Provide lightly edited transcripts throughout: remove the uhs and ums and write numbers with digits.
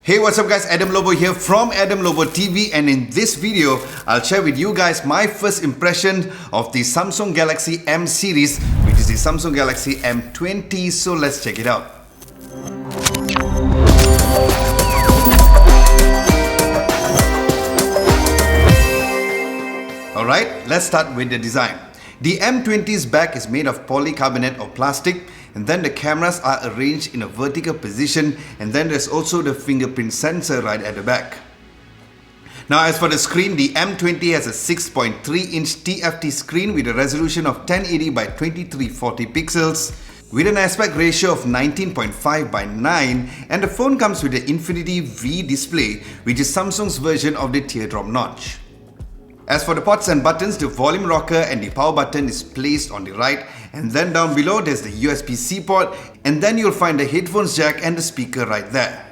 Hey, what's up guys, Adam Lobo here from Adam Lobo TV, and in this video, I'll share with you guys my first impression of the Samsung Galaxy M series, which is the Samsung Galaxy M20, so let's check it out. Alright, let's start with the design. The M20's back is made of polycarbonate or plastic, and then the cameras are arranged in a vertical position, and then there's also the fingerprint sensor right at the back. Now as for the screen, the M20 has a 6.3-inch TFT screen with a resolution of 1080 by 2340 pixels with an aspect ratio of 19.5 by 9, and the phone comes with the Infinity V display, which is Samsung's version of the teardrop notch. As for the ports and buttons, the volume rocker and the power button is placed on the right, and then down below there's the USB-C port, and then you'll find the headphones jack and the speaker right there.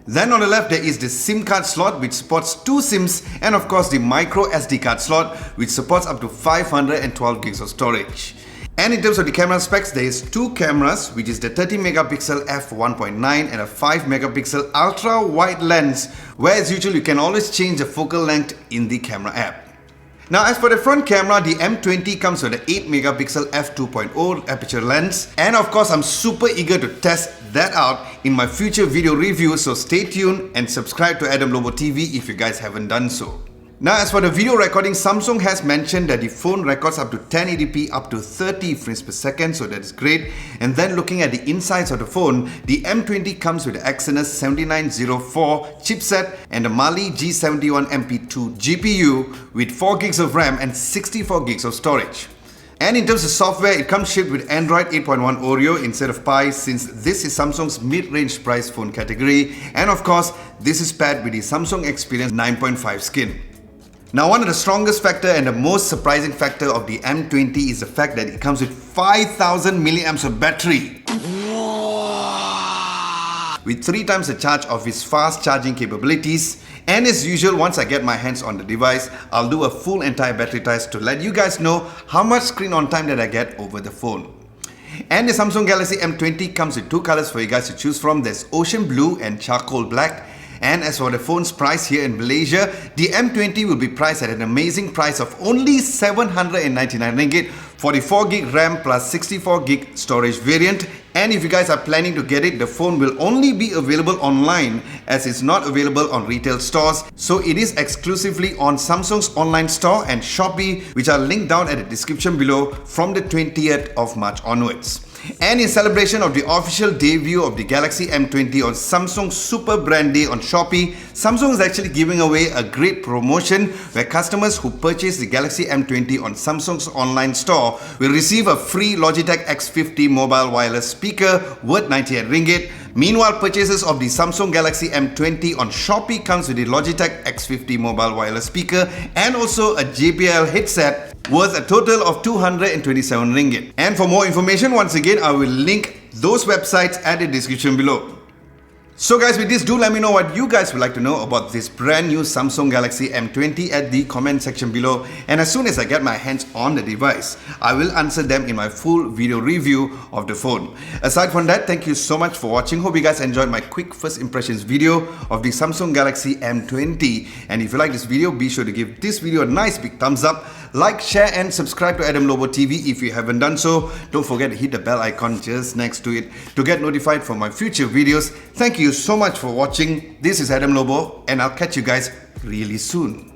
Then on the left there is the SIM card slot which supports 2 SIMs, and of course the micro SD card slot which supports up to 512 gigs of storage. And in terms of the camera specs, there is 2 cameras, which is the 30 megapixel f1.9 and a 5 megapixel ultra wide lens, where as usual you can always change the focal length in the camera app. Now as for the front camera, the M20 comes with an 8 megapixel f2.0 aperture lens, and of course I'm super eager to test that out in my future video review, so stay tuned and subscribe to Adam Lobo TV if you guys haven't done so. Now as for the video recording, Samsung has mentioned that the phone records up to 1080p up to 30 frames per second, so that's great. And then looking at the insides of the phone, the M20 comes with the Exynos 7904 chipset and the Mali G71 MP2 GPU with 4 gigs of RAM and 64 gigs of storage. And in terms of software, it comes shipped with Android 8.1 Oreo instead of Pie, since this is Samsung's mid-range price phone category, and of course this is paired with the Samsung Experience 9.5 skin. Now one of the strongest factor and the most surprising factor of the M20 is the fact that it comes with 5000 milliamps of battery. With 3 times the charge of its fast charging capabilities. And as usual, once I get my hands on the device, I'll do a full entire battery test to let you guys know how much screen on time that I get over the phone. And the Samsung Galaxy M20 comes with 2 colors for you guys to choose from. There's Ocean Blue and Charcoal Black. And as for the phone's price here in Malaysia, the M20 will be priced at an amazing price of only 799 ringgit for the 4GB RAM plus 64GB storage variant. And if you guys are planning to get it, the phone will only be available online as it's not available on retail stores. So it is exclusively on Samsung's online store and Shopee, which are linked down at the description below, from the 20th of March onwards. And in celebration of the official debut of the Galaxy M20 on Samsung Super Brand Day on Shopee, Samsung is actually giving away a great promotion where customers who purchase the Galaxy M20 on Samsung's online store will receive a free Logitech X50 mobile wireless speaker worth 98 ringgit. Meanwhile, purchases of the Samsung Galaxy M20 on Shopee comes with the Logitech X50 mobile wireless speaker and also a JBL headset worth a total of 227 ringgit. And for more information, once again, I will link those websites at the description below. So guys, with this, do let me know what you guys would like to know about this brand new Samsung Galaxy M20 at the comment section below, and as soon as I get my hands on the device, I will answer them in my full video review of the phone. Aside from that, thank you so much for watching. Hope you guys enjoyed my quick first impressions video of the Samsung Galaxy M20, and if you like this video, be sure to give this video a nice big thumbs up, like, share and subscribe to Adam Lobo TV if you haven't done so. Don't forget to hit the bell icon just next to it to get notified for my future videos. Thank you so much for watching. This is Adam Lobo, and I'll catch you guys really soon.